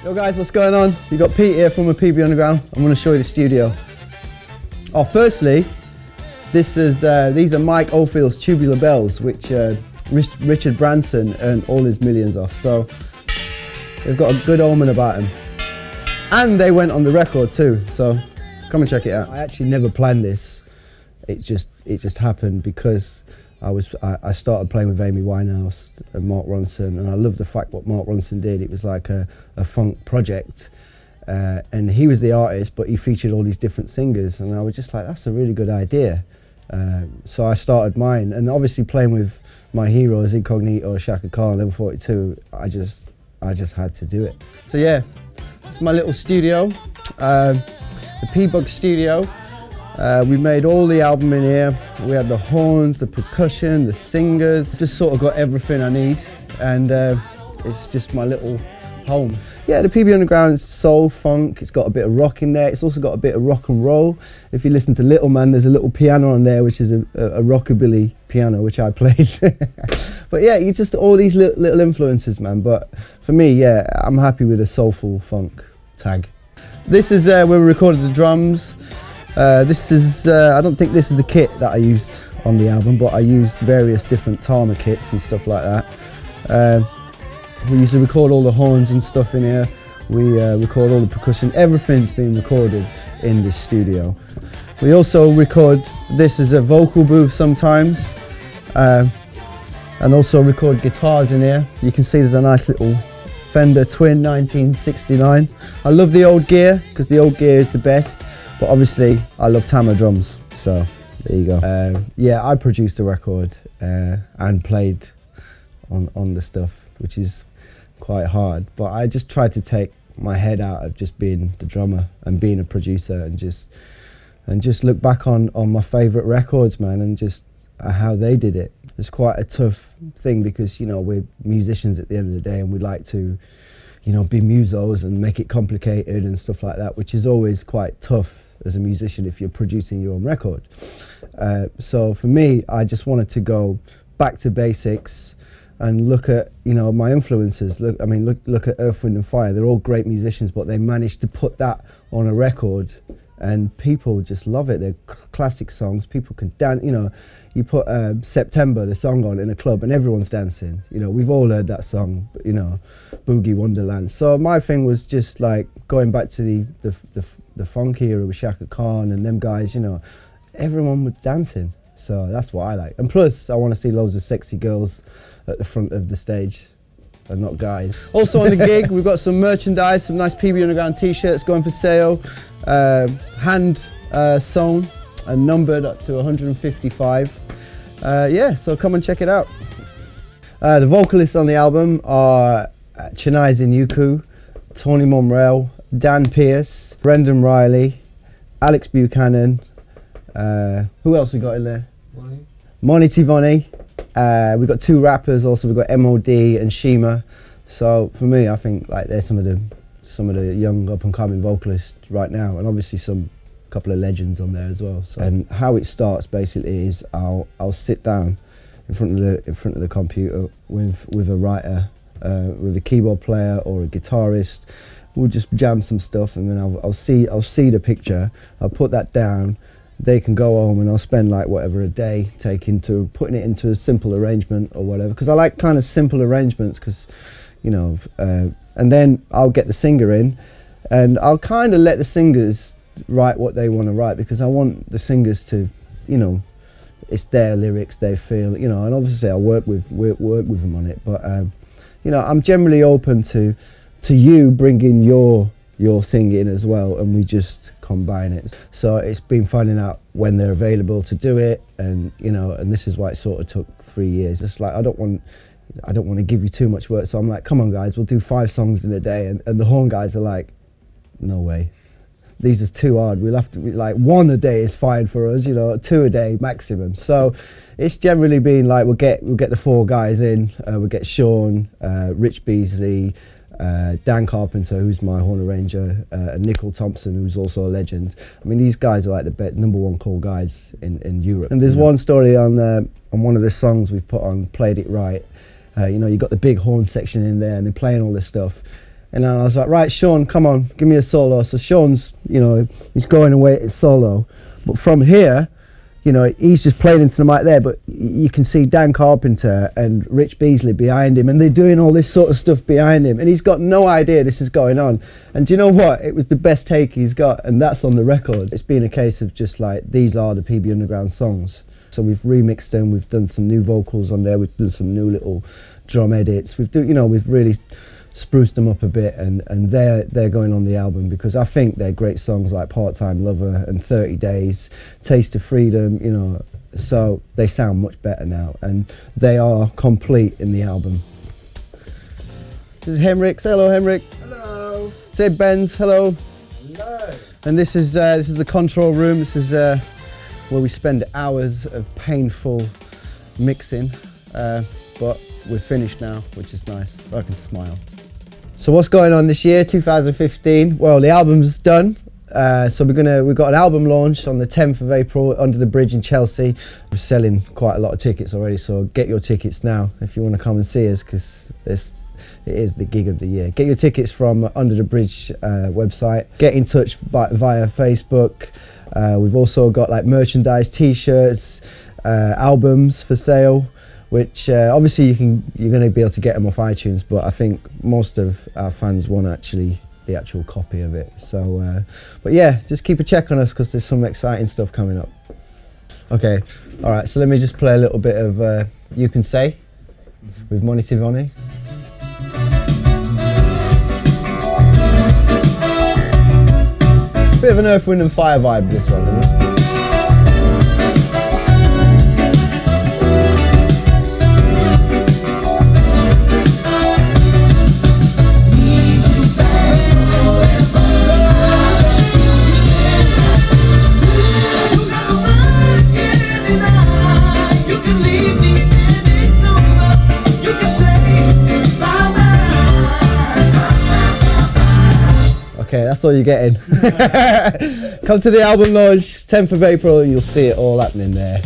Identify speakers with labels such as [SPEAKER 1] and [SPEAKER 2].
[SPEAKER 1] Yo guys, what's going on? You got Pete here from a PB Underground. I'm going to show you the studio. Oh, firstly, these are Mike Oldfield's Tubular Bells, which Richard Branson earned all his millions off. So they've got a good omen about him. And they went on the record too, so come and check it out. I actually never planned this. It just happened because I started playing with Amy Winehouse and Mark Ronson, and I love the fact what Mark Ronson did. It was like a funk project, and he was the artist, but he featured all these different singers, and I was just like, that's a really good idea. So I started mine, and obviously playing with my heroes, Incognito, Shaka Khan, Level 42, I just had to do it. So yeah, it's my little studio, the P-Bug studio. We made all the album in here. We had the horns, the percussion, the singers, just sort of got everything I need, and it's just my little home. Yeah, the PB Underground's soul, funk, it's got a bit of rock in there, it's also got a bit of rock and roll. If you listen to Little Man, there's a little piano on there, which is a rockabilly piano, which I played. But yeah, you just all these little influences, man. But for me, yeah, I'm happy with the soulful funk tag. This is where we recorded the drums. This is, I don't think this is the kit that I used on the album, but I used various different Tama kits and stuff like that. We used to record all the horns and stuff in here. We record all the percussion. Everything's been recorded in this studio. We also record this as a vocal booth sometimes, and also record guitars in here. You can see there's a nice little Fender Twin 1969. I love the old gear because the old gear is the best. But obviously, I love Tama drums, so there you go. Yeah, I produced the record and played on the stuff, which is quite hard. But I just tried to take my head out of just being the drummer and being a producer, and just look back on my favourite records, man, and just how they did it. It's quite a tough thing because, you know, we're musicians at the end of the day, and we like to, you know, be musos and make it complicated and stuff like that, which is always quite tough as a musician if you're producing your own record. So for me, I just wanted to go back to basics and look at, you know, my influences. Look at Earth, Wind and Fire. They're all great musicians, but they managed to put that on a record and people just love it. They're classic songs. People can dance, you know. You put September, the song, on in a club and everyone's dancing. You know, we've all heard that song, you know, Boogie Wonderland. So my thing was just like going back to the funk era with Shaka Khan and them guys, you know, everyone was dancing. So that's what I like. And plus, I want to see loads of sexy girls at the front of the stage and not guys. Also on the gig, we've got some merchandise, some nice PB Underground t-shirts going for sale, hand sewn and numbered up to 155. Yeah, so come and check it out. The vocalists on the album are Chinaisen Yuku, Tony Monreal, Dan Pierce, Brendan Riley, Alex Buchanan. Who else we got in there? Moni Tivoni. We've got two rappers also. We've got MOD and Shima. So for me, I think like they're some of the young up and coming vocalists right now, and obviously couple of legends on there as well. So, and how it starts basically is I'll sit down in front of the computer with a writer, with a keyboard player or a guitarist. We'll just jam some stuff, and then I'll see the picture. I'll put that down. They can go home, and I'll spend like whatever a day putting it into a simple arrangement or whatever. Because I like kind of simple arrangements, because you know. And then I'll get the singer in, and I'll kind of let the singers write what they want to write, because I want the singers to, you know, it's their lyrics, they feel, you know, and obviously I work with them on it, but you know, I'm generally open to you bringing your thing in as well, and we just combine it. So it's been finding out when they're available to do it, and you know, and this is why it sort of took 3 years. Just like I don't want to give you too much work, so I'm like, come on guys, we'll do 5 songs in a day, and the horn guys are like, no way. These are too hard. We'll have to, like, 1 a day is fine for us, you know, 2 a day maximum. So it's generally been like we'll get the 4 guys in. We'll get Sean, Rich Beasley, Dan Carpenter, who's my horn arranger, and Nickel Thompson, who's also a legend. I mean, these guys are like the #1 cool guys in Europe. And there's one story on one of the songs we've put on, Played It Right. You know, you got the big horn section in there, and they're playing all this stuff. And then I was like, right, Sean, come on, give me a solo. So Sean's, you know, he's going away at his solo. But from here, you know, he's just playing into the mic there, but you can see Dan Carpenter and Rich Beasley behind him, and they're doing all this sort of stuff behind him, and he's got no idea this is going on. And do you know what? It was the best take he's got, and that's on the record. It's been a case of just like, these are the PB Underground songs. So we've remixed them, we've done some new vocals on there, we've done some new little drum edits. We've really spruced them up a bit, and they're going on the album because I think they're great songs like Part-Time Lover and 30 Days, Taste of Freedom, you know, so they sound much better now and they are complete in the album. This is Henrik. Say hello, Henrik.
[SPEAKER 2] Hello.
[SPEAKER 1] Say Benz. Hello.
[SPEAKER 2] Hello.
[SPEAKER 1] And this is the control room. This is where we spend hours of painful mixing, but we're finished now, which is nice. So I can smile. So what's going on this year, 2015? Well, the album's done. So we've got an album launch on the 10th of April under the bridge in Chelsea. We're selling quite a lot of tickets already, so get your tickets now if you want to come and see us, because it is the gig of the year. Get your tickets from Under the Bridge website. Get in touch via Facebook. We've also got like merchandise, t-shirts, albums for sale, which obviously you're going to be able to get them off iTunes, but I think most of our fans want the actual copy of it. So, but yeah, just keep a check on us because there's some exciting stuff coming up. Okay, all right, so let me just play a little bit of You Can Say with Money Tivoni. Bit of an Earth, Wind and Fire vibe, this one, isn't it? Okay, that's all you're getting. Come to the album launch, 10th of April, and you'll see it all happening there.